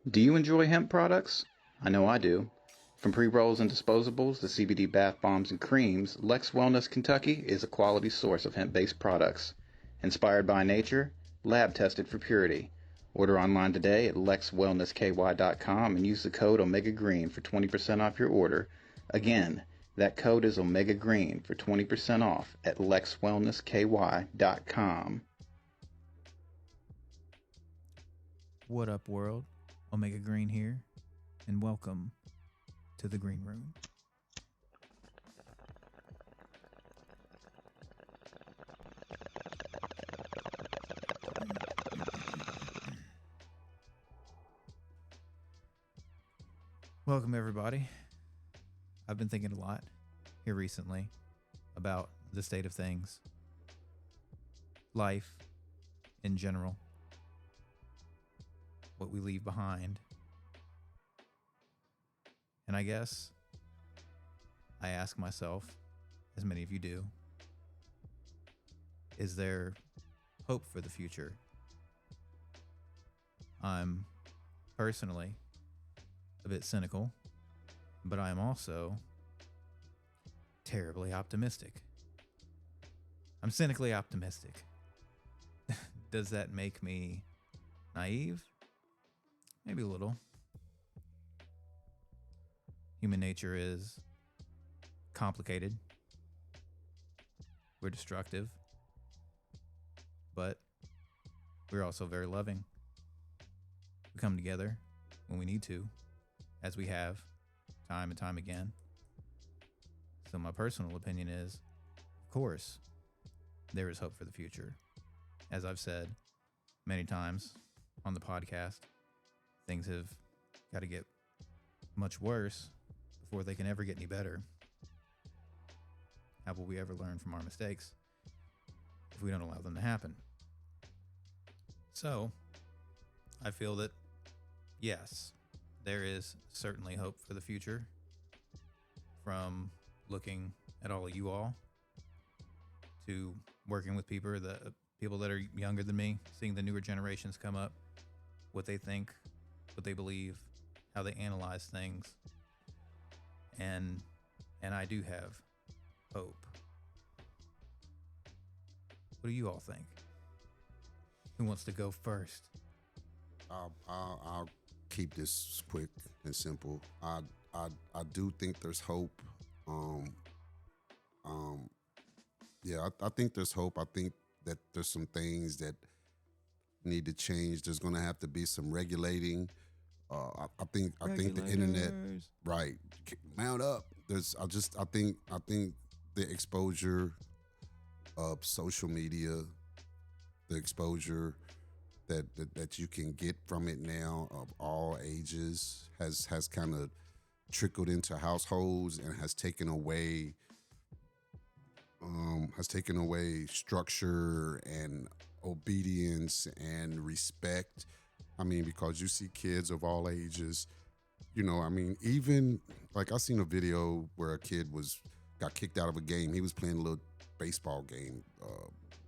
Do you enjoy hemp products? I know I do. From pre-rolls and disposables to CBD bath bombs and creams, Lex Wellness Kentucky is a quality source of hemp-based products. Inspired by nature, lab tested for purity. Order online today at lexwellnessky.com and use the code Omega Green for 20% off your order. Again, that code is Omega Green for 20% off at lexwellnessky.com. What up, world? Omega Green here, and welcome to the Green Room. Welcome, everybody. I've been thinking a lot here recently about the state of things, life in general, what we leave behind. And I guess I ask myself, as many of you do, is there hope for the future? I'm personally a bit cynical, but I am also terribly optimistic. I'm cynically optimistic. Does that make me naive? Maybe a little. Human nature is complicated. We're destructive. But we're also very loving. We come together when we need to, as we have time and time again. So my personal opinion is, of course, there is hope for the future. As I've said many times on the podcast, things have got to get much worse before they can ever get any better. How will we ever learn from our mistakes if we don't allow them to happen? So, I feel that, yes, there is certainly hope for the future from looking at all of you all to working with people that are younger than me, seeing the newer generations come up, what they think, what they believe, how they analyze things. And I do have hope. What do you all think? Who wants to go first? I'll keep this quick and simple. I do think there's hope. I think there's hope. I think that there's some things that need to change. There's going to have to be some regulating. I think the internet, right? Mount up. I think the exposure of social media, the exposure that you can get from it now of all ages has kind of trickled into households and has taken away structure and obedience and respect. I mean, because you see kids of all ages, even like I seen a video where a kid got kicked out of a game. He was playing a little baseball game.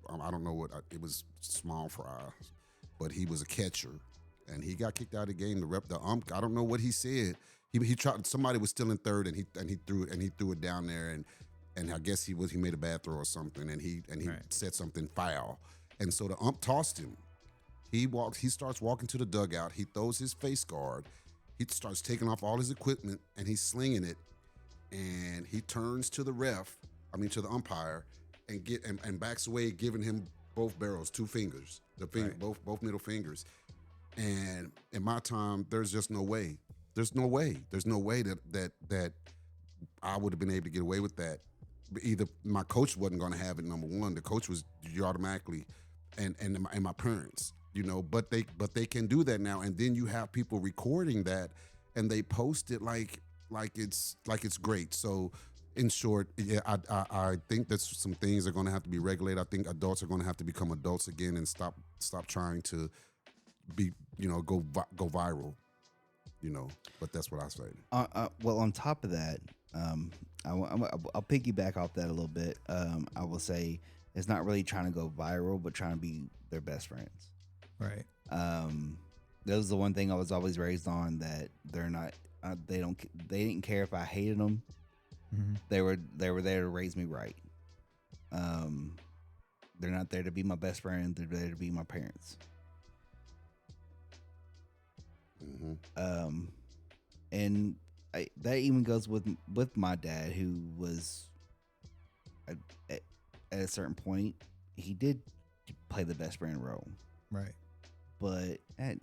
I don't know what it was, small fry, but he was a catcher and he got kicked out of the game. I don't know what he said. He tried. Somebody was still in third and he threw it down there and I guess he made a bad throw or something and he right. Said something foul. And so the ump tossed him. He starts walking to the dugout. He throws his face guard. He starts taking off all his equipment and he's slinging it. And he turns to the umpire and backs away, giving him both barrels, 2 fingers, right. both middle fingers. And in my time, there's just no way. There's no way that I would have been able to get away with that. Either my coach wasn't going to have it. Number one, the coach was automatically, and my parents, but they can do that now. And then you have people recording that, and they post it like it's great. So, in short, yeah, I think that some things are going to have to be regulated. I think adults are going to have to become adults again and stop trying to be go viral. But that's what I say. Well, on top of that, I'll piggyback off that a little bit. I will say it's not really trying to go viral, but trying to be their best friends. Right. That was the one thing I was always raised on, that they're not. They didn't care if I hated them. Mm-hmm. They were there to raise me right. They're not there to be my best friend. They're there to be my parents. Mm-hmm. And that even goes with my dad, who was at a certain point, he did play the best friend role. Right. But I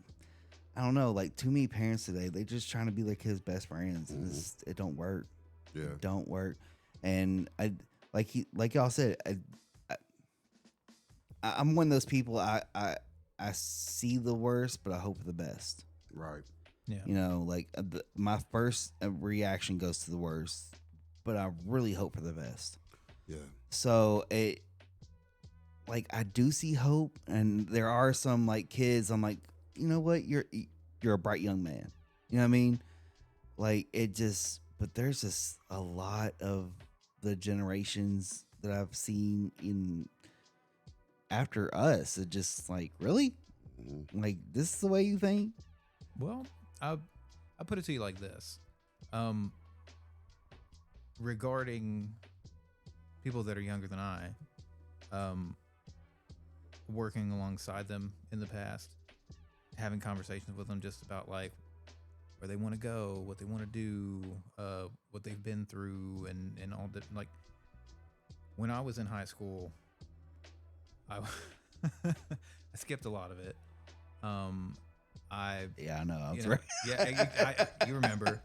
don't know, like, too many parents today, they just trying to be like his best friends, and it don't work. Yeah. It don't work. And like y'all said, I'm one of those people. I see the worst, but I hope for the best. Right. Yeah. You know, like my first reaction goes to the worst, but I really hope for the best. Yeah. So I do see hope, and there are some like kids. I'm like, you know what, you're a bright young man. You know what I mean? Like, but there's just a lot of the generations that I've seen in after us. It just like, really, like, this is the way you think? Well, I put it to you like this. Regarding people that are younger than I, working alongside them in the past, having conversations with them just about like where they want to go, what they want to do, what they've been through, and all that. Like, when I was in high school, I skipped a lot of it. Yeah, I know. I was know, right. Yeah, you remember,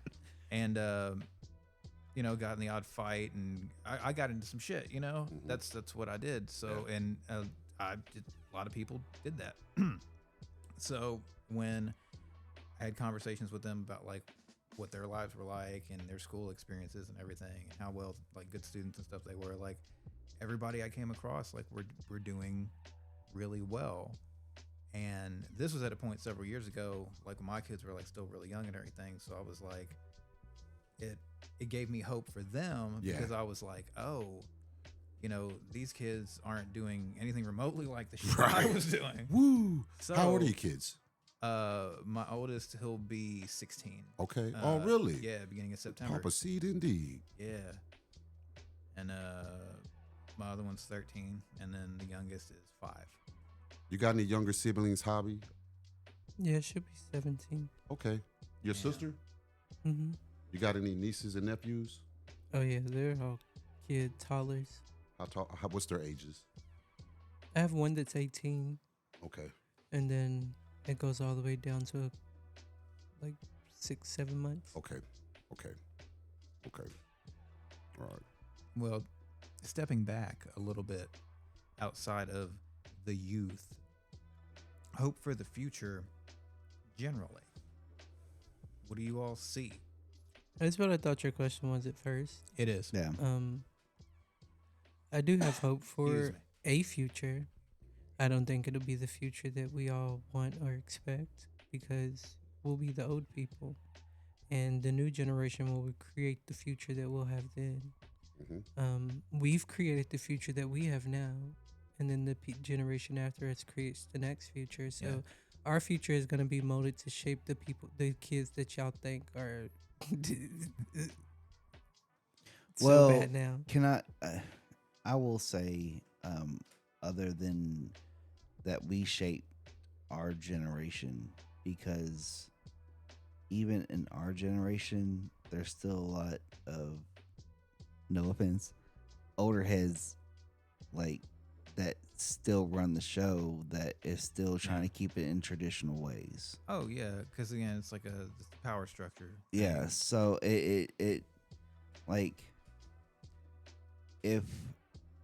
and got in the odd fight, and I got into some shit. That's what I did. So, and a lot of people did that. So when I had conversations with them about like what their lives were like and their school experiences and everything, and how well, like, good students and stuff they were, like, everybody I came across, like, we're doing really well. And this was at a point several years ago, like, when my kids were like still really young and everything. So I was like, it gave me hope for them, because I was like, oh, these kids aren't doing anything remotely like the shit I was doing. Woo! So, how old are your kids? My oldest, he'll be 16. Okay. Oh, really? Yeah, beginning of September. Papa Seed, indeed. Yeah. And my other one's 13, and then the youngest is 5. You got any younger siblings, Hobby? Yeah, she'll be 17. Okay. Your Yeah. sister? Mm-hmm. You got any nieces and nephews? Oh, yeah, they're all kid toddlers. What's their ages? I have one that's 18, Okay. and then it goes all the way down to like 6-7 months. Okay. All right. Well, stepping back a little bit outside of the youth, hope for the future generally. What do you all see? That's what I thought your question was at first. It is. Yeah. I do have hope Excuse for me. a future. I don't think it'll be the future that we all want or expect, because we'll be the old people, and the new generation will create the future that we'll have then. We've created the future that we have now, and then the generation after us creates the next future. So Yeah. our future is going to be molded to shape the kids that y'all think are so bad now. Can I will say, other than that, we shape our generation, because even in our generation, there's still a lot of, no offense, older heads like that still run the show, that is still trying to keep it in traditional ways. Oh yeah, because again, it's like a power structure. Yeah, so it like, if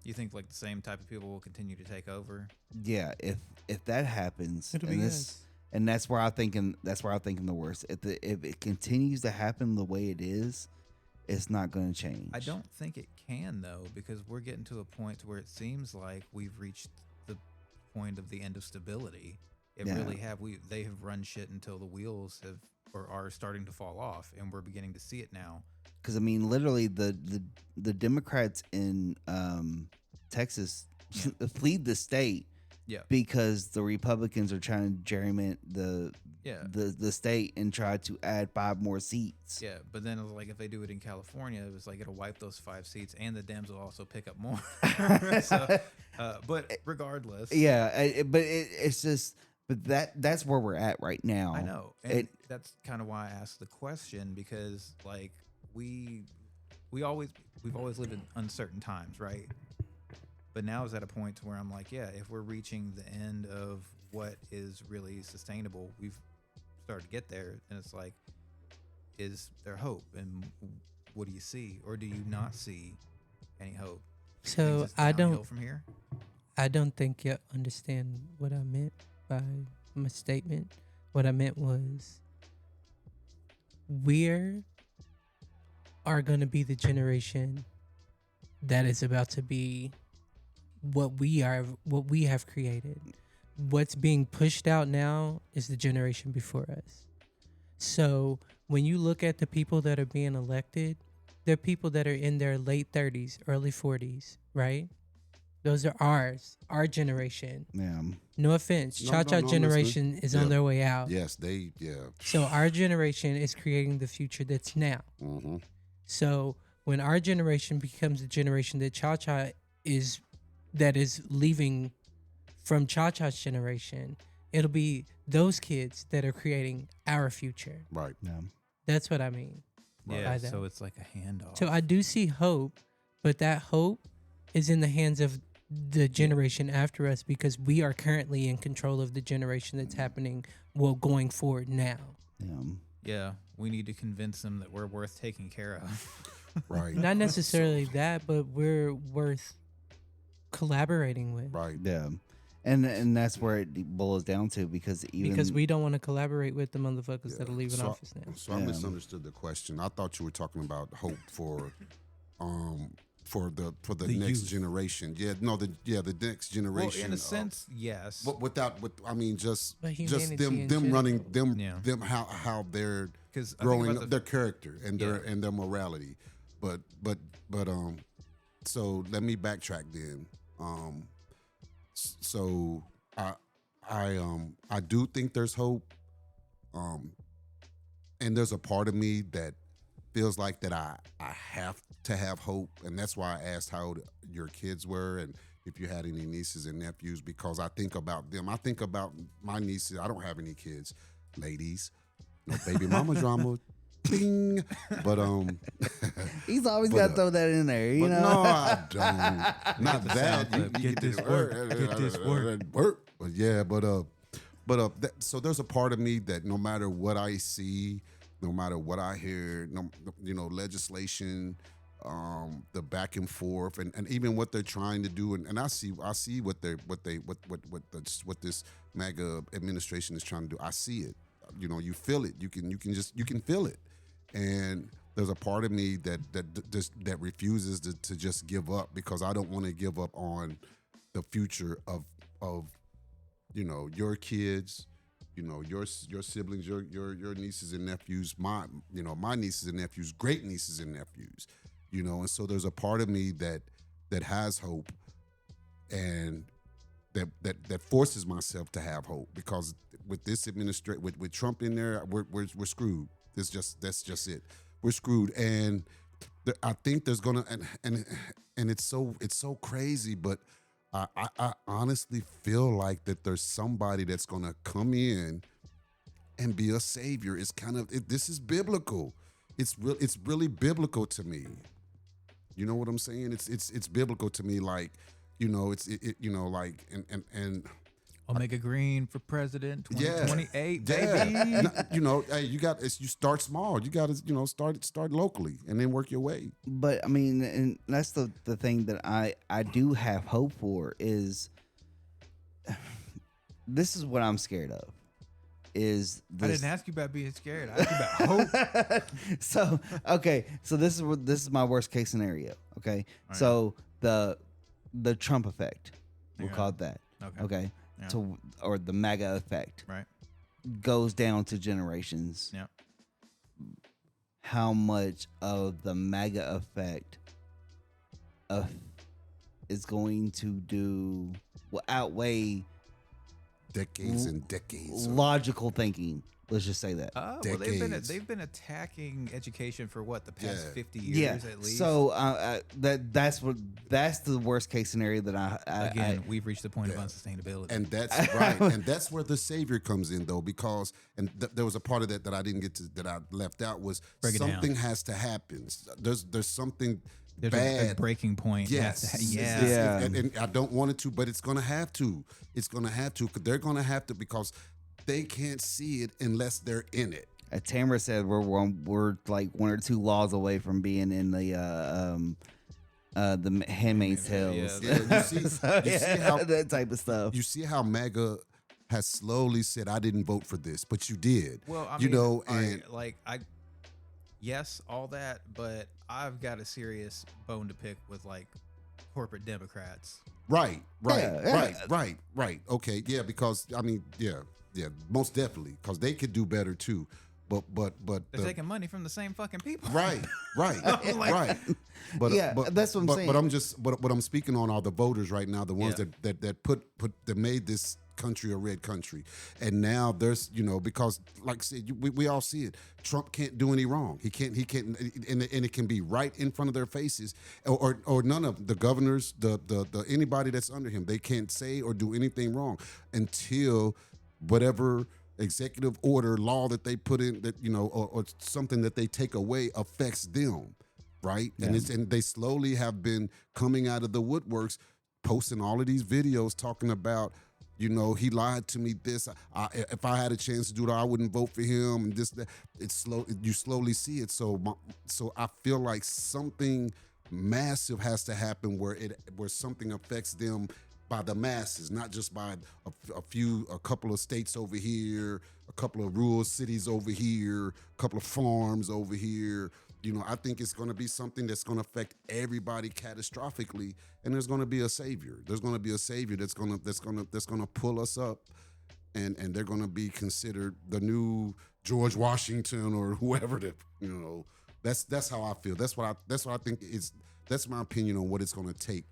You think like the same type of people will continue to take over? yeah, if that happens, It'll and be this us. and that's where I'm thinking the worst. If it continues to happen the way it is, it's not going to change. I don't think it can, though, because we're getting to a point where it seems like we've reached the point of the end of stability. They have run shit until the wheels are starting to fall off, and we're beginning to see it now. Because I mean, literally, the Democrats in Texas fled the state Yeah. because the Republicans are trying to gerrymander Yeah. the state and try to add 5 more seats. Yeah, but then it was like if they do it in California, it was like it'll wipe those 5 seats, and the Dems will also pick up more. So, but regardless, Yeah, but it's just, but that's where we're at right now. I know, and that's kind of why I asked the question, because like we've always lived in uncertain times, right? But now is at a point to where I'm like, yeah, if we're reaching the end of what is really sustainable, we've started to get there, and it's like, is there hope? And what do you see, or do you not see any hope? So Things just I downhill don't from here. I don't think you understand what I meant by my statement. What I meant was we are going to be the generation that is about to be what we have created. What's being pushed out now is the generation before us. So when you look at the people that are being elected, they're people that are in their late 30s, early 40s, right? Those are our generation. Yeah. No offense, No, Cha-Cha no, generation is Yeah. on their way out. Yes, they. Yeah. So our generation is creating the future that's now. Mm-hmm. So when our generation becomes the generation that Cha-Cha is leaving from Cha-Cha's generation, it'll be those kids that are creating our future. Right. Yeah. That's what I mean. Right. Yeah, by that. so it's like a handoff. So I do see hope, but that hope is in the hands of the generation after us, because we are currently in control of the generation that's happening, going forward now. Yeah, we need to convince them that we're worth taking care of. Right. Not necessarily that, but we're worth collaborating with. Right. Yeah. And that's where it boils down to, because We don't want to collaborate with the motherfuckers Yeah. that are leaving So- office now. So I Yeah. misunderstood the question. I thought you were talking about hope for the The next youth. generation. Yeah, no, the next Well, generation. in a sense, yes. but I mean, just But just humanity them in them running Yeah. them how they're Because growing up, their character and their Yeah. and their morality. But so let me backtrack then. So I do think there's hope. And there's a part of me that feels like that I have to have hope, and that's why I asked how old your kids were and if you had any nieces and nephews, because I think about them. I think about my nieces. I don't have any kids, ladies. No baby mama drama. Bing. But he's always But, got to throw that in there, you but know. no, I don't. Not the that. sound clip. Get this work. Get this work. But yeah, so there's a part of me that no matter what I see, no matter what I hear, legislation, the back and forth, and even what they're trying to do, and I see what this MAGA administration is trying to do. I see it. You feel it. You can feel it. And there's a part of me that refuses to just give up, because I don't want to give up on the future of your kids, your siblings, your nieces and nephews, my nieces and nephews, great nieces and nephews, and so there's a part of me that has hope, and that forces myself to have hope, because with this administration, with Trump in there, we're screwed. That's just it. We're screwed, and I think there's gonna and it's so crazy, but I honestly feel like that there's somebody that's gonna come in and be a savior. It's this is biblical. It's really biblical to me. You know what I'm saying? It's biblical to me. Like, like and Omega Green for president, Yeah. 2028, yeah, baby. hey, you start small. You got to start locally and then work your way. But I mean, and that's the thing that I do have hope for is this is what I'm scared of. Is I this, didn't ask you about being scared. I asked you about hope. so okay, so this is my worst case scenario. Okay, Right. so the Trump effect, we'll Yeah. call it that. Okay. Okay, Yeah. or the MAGA effect Right. goes down to generations. Yeah. How much of the MAGA effect is going to outweigh decades and decades. logical thinking. Let's just say that. Well, Decades. they've been attacking education for what, the past Yeah. 50 years Yeah. at least. So that's the worst case scenario that Again, we've reached the point Yeah. of unsustainability. And that's right, and that's where the savior comes in, though, because there was a part of that I didn't get to, that I left out, was Break it down. something has to happen. There's something There's bad. a breaking point. Yes. Yeah. Yeah. And I don't want it to, but it's gonna have to. It's gonna have to. 'Cause they're gonna have to, because they can't see it unless they're in it. Tamara said we're like 1 or 2 laws away from being in the Handmaid's Tales. Yeah. Yeah, you see how that type of stuff. you see how MAGA has slowly said, "I didn't vote for this," but you did. Well, I you mean, know, all right, and like yes, all that, but I've got a serious bone to pick with like corporate Democrats. right. Yeah. Right. Okay, yeah, because I mean, yeah, most definitely, because they could do better too. But They're taking money from the same fucking people. right. But Yeah, but, that's what I'm but, saying. But I'm just what I'm speaking on are the voters right now, the ones Yeah. that made this country a red country, and now there's because like I said, we all see it. Trump can't do any wrong. He can't, and it can be right in front of their faces, or none of the governors, the anybody that's under him, they can't say or do anything wrong until whatever executive order law that they put in, that or something that they take away affects them, right? And they slowly have been coming out of the woodworks, posting all of these videos talking about, he lied to me. This, if I had a chance to do that, I wouldn't vote for him. And this, that. It's slow. You slowly see it. So I feel like something massive has to happen where something affects them by the masses, not just by a couple of states over here, a couple of rural cities over here, a couple of farms over here. I think it's going to be something that's going to affect everybody catastrophically, and there's going to be a savior. There's going to be a savior that's going to pull us up, and they're going to be considered the new George Washington or whoever that. That's how I feel. That's what I think is. That's my opinion on what it's going to take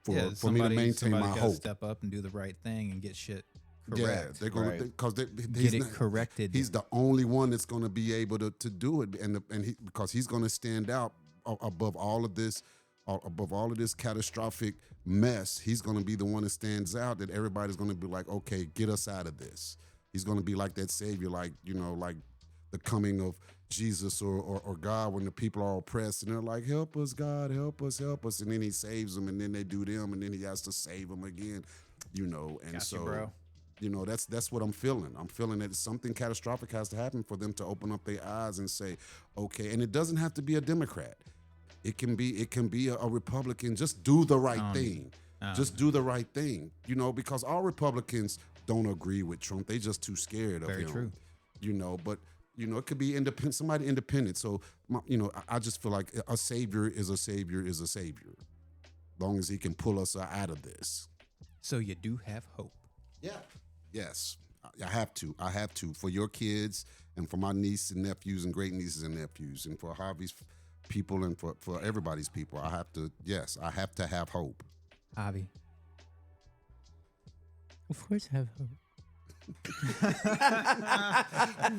for me to maintain my gotta hope. Step up and do the right thing and get shit Yeah, correct. they're going Right. to, because Get it corrected. He's the only one that's going to be able to do it, because he's going to stand out above all of this, catastrophic mess. He's going to be the one that stands out, that everybody's going to be like, okay, get us out of this. He's going to be like that savior, like the coming of Jesus or God, when the people are oppressed and they're like, help us, God, help us, and then he saves them, and then they do them, and then he has to save them again, and Got so. you, bro. That's what I'm feeling. I'm feeling that something catastrophic has to happen for them to open up their eyes and say, okay. And it doesn't have to be a Democrat. It can be a Republican. Just do the right thing. Just do the right thing. Because all Republicans don't agree with Trump. They just too scared of Very him. true. But it could be independent. Somebody independent. So I just feel like a savior is a savior is a savior, as long as he can pull us out of this. So you do have hope. Yeah. Yes, I have to. For your kids and for my nieces and nephews and great nieces and nephews, and for Harvey's people and for everybody's people. I have to. Yes, I have to have hope. Javi. Of course, I have hope.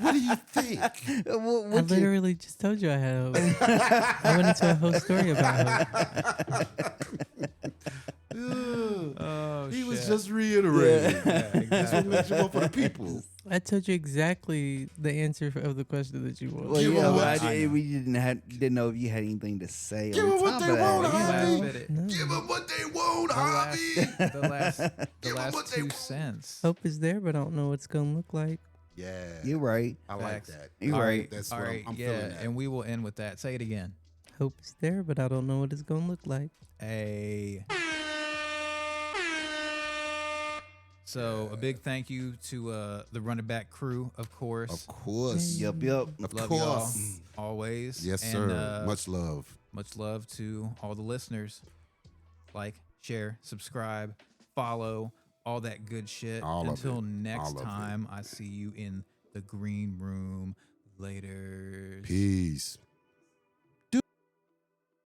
What do you think? I literally just told you I had hope. I went into a whole story about hope. Oh, He was just reiterating. Yeah, That's what makes you vote for the people. I told you exactly the answer of the question that you wanted. Well, Give yeah, them but what- we didn't know if you had anything to say. Give on them what top they of that. want, You Javi. laughed at it. No. Give them what they want, The last, Javi. the Give 'em what last they 2 want. cents. Hope is there, but I don't know what it's gonna look like. Yeah, You're right. I like Facts. that. You're All right. That's All what right, I'm yeah, feeling. That. and we will end with that. Say it again. Hope is there, but I don't know what it's gonna look like. So a big thank you to the Run It Back crew, of course. Of course. Yep. Of Love course. y'all always. Yes, And, sir. Much love. much love to all the listeners. Like, share, subscribe, follow, all that good shit. All of Until it. next All of it. time, I see you in the green room. Later. Peace.